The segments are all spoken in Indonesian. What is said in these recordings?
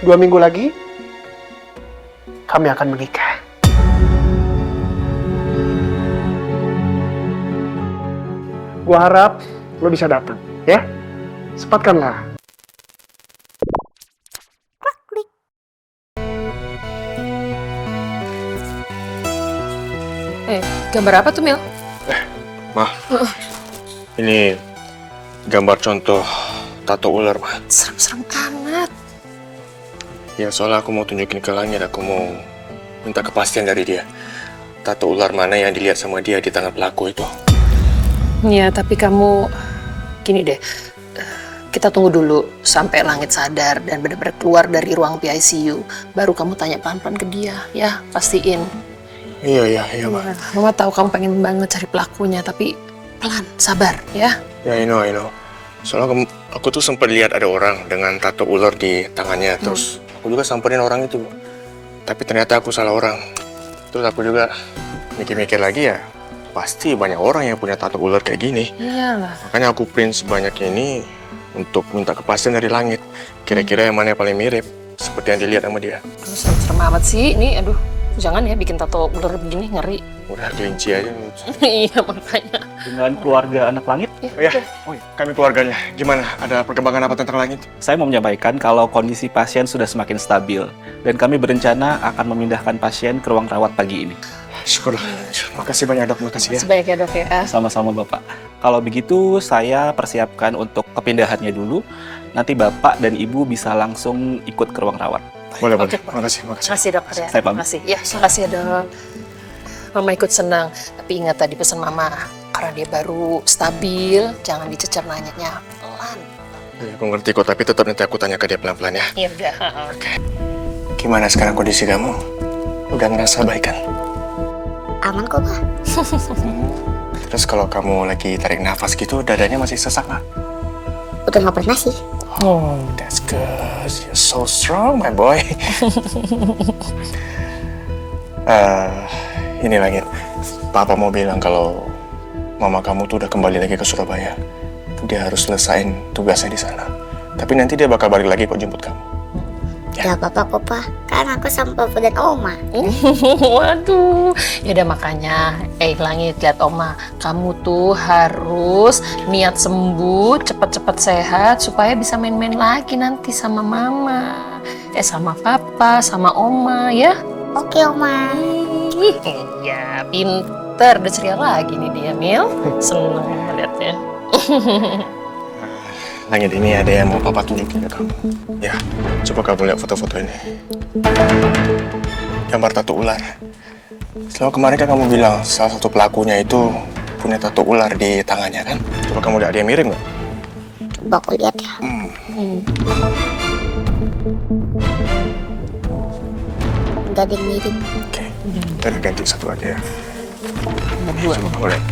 2 minggu lagi kami akan menikah. Gua harap lo bisa datang, ya. Sempatkanlah. Gambar apa tuh, Mil? Mah, ini gambar contoh tato ular, Mah. Serem-serem amat. Ya, soalnya aku mau tunjukin ke Langit, aku mau minta kepastian dari dia. Tato ular mana yang dilihat sama dia di tangan pelaku itu. Ya, tapi kamu gini deh. Kita tunggu dulu sampai Langit sadar dan benar-benar keluar dari ruang PICU. Baru kamu tanya pelan-pelan ke dia, ya, pastiin. Iya, Mah. Mama tahu kamu pengen banget cari pelakunya, tapi pelan, sabar, ya. Ya, I know. Soalnya aku tuh sempat lihat ada orang dengan tato ular di tangannya, terus aku juga samperin orang itu. Tapi ternyata aku salah orang. Terus aku juga mikir-mikir lagi ya, pasti banyak orang yang punya tato ular kayak gini. Iyalah. Makanya aku print sebanyak ini untuk minta kepastian dari Langit. Kira-kira yang mana yang paling mirip, seperti yang dilihat sama dia. Serem amat sih, ini aduh. Jangan ya bikin tato ular begini, ngeri. Udah kelinci aja. Iya, makanya. Dengan keluarga anak langit, Oh ya, kami keluarganya. Gimana? Ada perkembangan apa tentang Langit? saya mau menyampaikan kalau kondisi pasien sudah semakin stabil dan kami berencana akan memindahkan pasien ke ruang rawat pagi ini. Syukurlah. Makasih banyak, Dok. Makasih ya. Sebaik ya, Dok, ya. Sama-sama Bapak. Kalau begitu saya persiapkan untuk kepindahannya dulu. Nanti Bapak dan Ibu bisa langsung ikut ke ruang rawat. Boleh. Oke, Makasih. Makasih, Dokter ya. Saya pamit. Makasih. Ya, makasih ya, Dok. Mama ikut senang, tapi ingat tadi pesan Mama, karena dia baru stabil, jangan dicecer nanyanya pelan. Ya, aku ngerti kok, tapi tetap nanti aku tanya ke dia pelan-pelan ya. Iya udah. Gimana sekarang kondisi kamu? Udah ngerasa baik kan? Aman kok, Pak. Terus kalau kamu lagi tarik nafas gitu, dadanya masih sesak nggak? Udah nggak pernah sih. Oh, that's good. You're so strong, my boy. Ini lagi, Papa mau bilang kalau mama kamu tuh udah kembali lagi ke Surabaya. Dia harus selesain tugasnya di sana. Tapi nanti dia bakal balik lagi kok jemput kamu. Ya. Gak apa-apa kok, Pak. Kan aku sama Papa dan Oma. Waduh, ya udah makanya, Langit lihat Oma, kamu tuh harus niat sembuh, cepet-cepet sehat supaya bisa main-main lagi nanti sama Mama, sama Papa, sama Oma ya. Oke, Oma. Iya, pinter, udah ceria lagi nih dia, Mil. Seneng melihatnya. Langit, ini ada yang mau Papa tunjukin ke kamu. Ya, coba kamu lihat foto-foto ini. Gambar tato ular. Selama kemarin kan kamu bilang salah satu pelakunya itu punya tato ular di tangannya kan? Coba kamu lihat, ada yang mirip nggak? Coba aku lihat ya. Nggak ada yang mirip. Oke, kita ganti satu aja ya. Dua. Coba kamu lihat.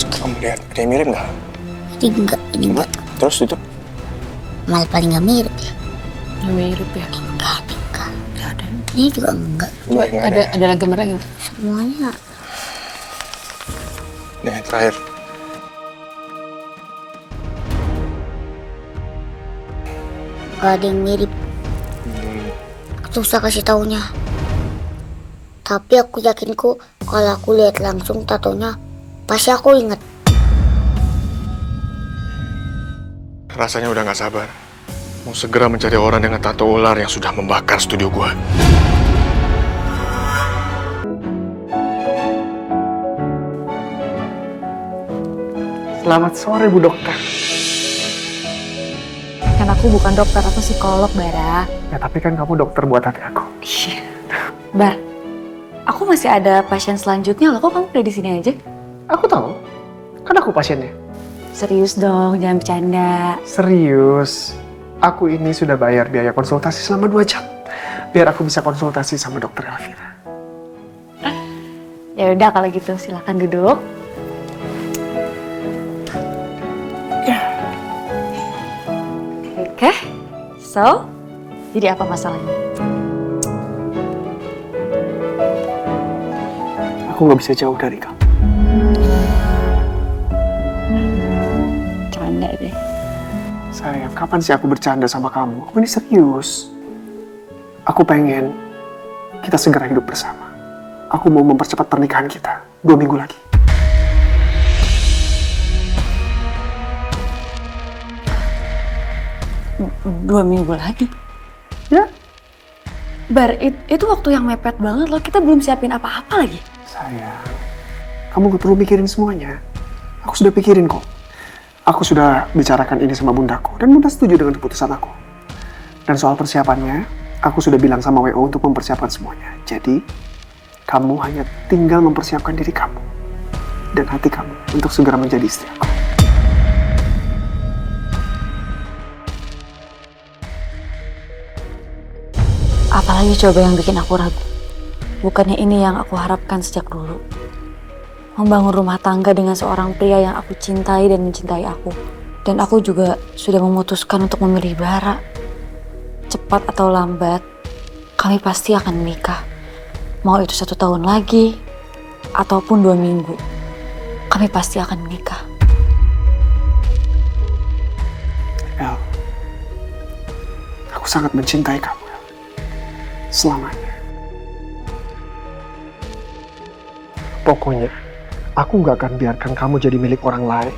Coba kamu lihat, ada yang mirip nggak? Ini enggak. Terus itu? Malah paling nggak mirip ya. Nggak mirip ya. Enggak. Ini juga enggak. Coba Nggak ada lagi gambarnya nggak? Semuanya Nih, yang terakhir. nggak ada yang mirip. Susah kasih taunya. Tapi aku yakin kok kalau aku lihat langsung tatonya, pasti aku inget. Rasanya udah nggak sabar. Mau segera mencari orang dengan tato ular yang sudah membakar studio gua. Selamat sore, Bu Dokter. Kan aku bukan dokter, aku psikolog, Bara. Ya, tapi kan kamu dokter buat hati aku. Bar, aku masih ada pasien selanjutnya loh. Kok kamu udah di sini aja? Aku tahu. Kan aku pasiennya. Serius dong, jangan bercanda. Serius. Aku ini sudah bayar biaya konsultasi selama 2 jam. Biar aku bisa konsultasi sama dokter Elvira. Ya udah kalau gitu, silakan duduk. Oke, so, jadi apa masalahnya? Aku nggak bisa jauh dari kamu. Jangan bercanda deh. Sayang, kapan sih aku bercanda sama kamu? Aku ini serius. Aku pengen kita segera hidup bersama. Aku mau mempercepat pernikahan kita 2 minggu lagi. Dua minggu lagi? Ya? Bar, itu waktu yang mepet banget loh. Kita belum siapin apa-apa lagi. Sayang, kamu gak perlu mikirin semuanya. Aku sudah pikirin kok. Aku sudah bicarakan ini sama bundaku, dan bunda setuju dengan keputusan aku. Dan soal persiapannya, aku sudah bilang sama WO untuk mempersiapkan semuanya. Jadi, kamu hanya tinggal mempersiapkan diri kamu dan hati kamu untuk segera menjadi istri aku. Apalagi coba yang bikin aku ragu. Bukannya ini yang aku harapkan sejak dulu. Membangun rumah tangga dengan seorang pria yang aku cintai dan mencintai aku. Dan aku juga sudah memutuskan untuk memilih Bara. Cepat atau lambat, kami pasti akan menikah. Mau itu 1 tahun lagi, ataupun 2 minggu. Kami pasti akan menikah. El, aku sangat mencintai kamu, El. Selamanya. Pokoknya, aku gak akan biarkan kamu jadi milik orang lain.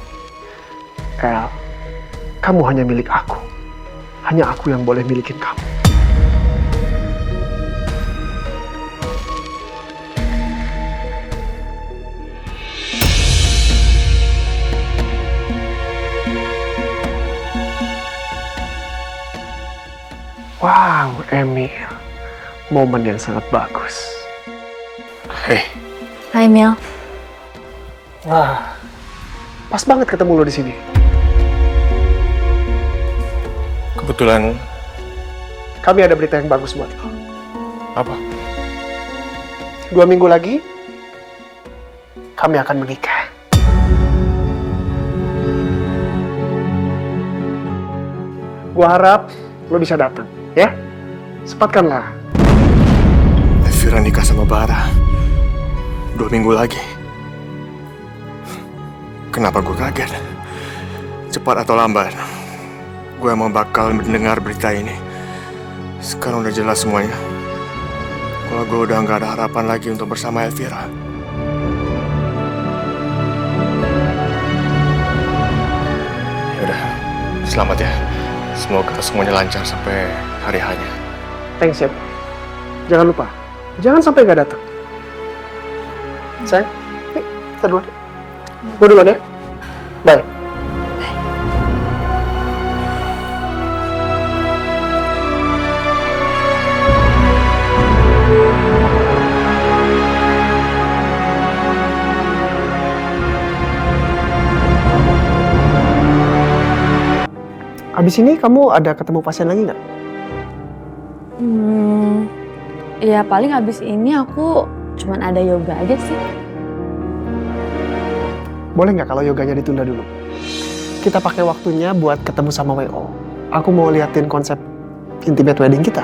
El, kamu hanya milik aku. Hanya aku yang boleh milikin kamu. Wow, Emil. Momen yang sangat bagus. Hei, Hai Mel. Wah, pas banget ketemu lo di sini. kebetulan Kami ada berita yang bagus buat lo. apa? 2 minggu lagi, kami akan menikah. Gua harap lo bisa datang, ya? Sempatkanlah. Elvira nikah sama Bara 2 minggu lagi. Kenapa gue kaget? Cepat atau lambat, gue emang bakal mendengar berita ini. Sekarang udah jelas semuanya. Kalau gue udah nggak ada harapan lagi untuk bersama Elvira. Yaudah, selamat ya. Semoga semuanya lancar sampai hari hanya. Thanks ya. Jangan lupa, jangan sampai nggak datang. Sayang, nih, kita duluan. Gue duluan ya. Bye. Abis ini kamu ada ketemu pasien lagi nggak? Ya paling abis ini aku cuman ada yoga aja sih. Boleh nggak kalau yoganya ditunda dulu? Kita pakai waktunya buat ketemu sama WO. Aku mau liatin konsep intimate wedding kita.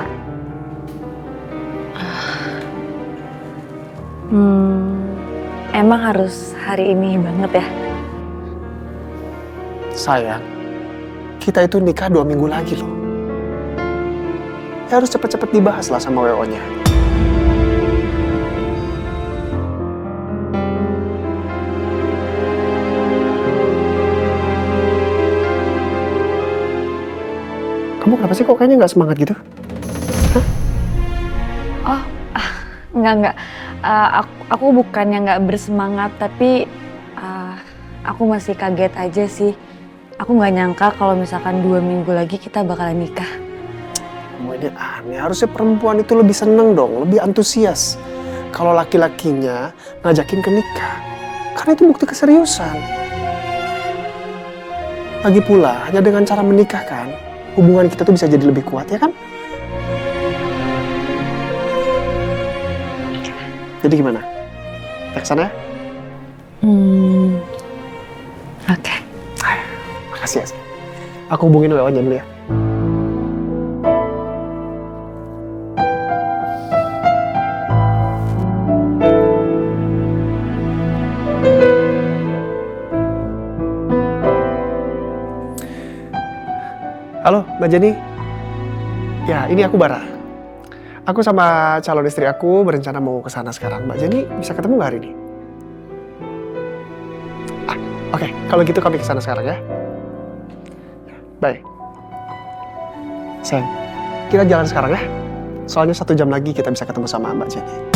Emang harus hari ini banget ya? Sayang, kita itu nikah 2 minggu lagi loh. Ya harus cepet-cepet dibahas lah sama WO-nya. Kamu kenapa sih kok kayaknya nggak semangat gitu? Oh, enggak. Aku bukannya nggak bersemangat, tapi aku masih kaget aja sih. Aku nggak nyangka kalau misalkan 2 minggu lagi kita bakalan nikah. Kamu ini aneh, harusnya perempuan itu lebih seneng dong, lebih antusias. Kalau laki-lakinya ngajakin ke nikah. Karena itu bukti keseriusan. Lagi pula, hanya dengan cara menikah kan, hubungan kita tuh bisa jadi lebih kuat, ya kan? Jadi gimana? Kita kesana ya? Oke. Makasih ya, sayang. Aku hubungin WO-nya dulu ya. Halo, Mbak Jenny. Ya, ini aku Bara. Aku sama calon istri aku berencana mau ke sana sekarang. Mbak Jenny bisa ketemu nggak hari ini? Oke, kalau gitu kami ke sana sekarang ya. Bye. Sayang, kita jalan sekarang ya. Soalnya 1 jam lagi kita bisa ketemu sama Mbak Jenny.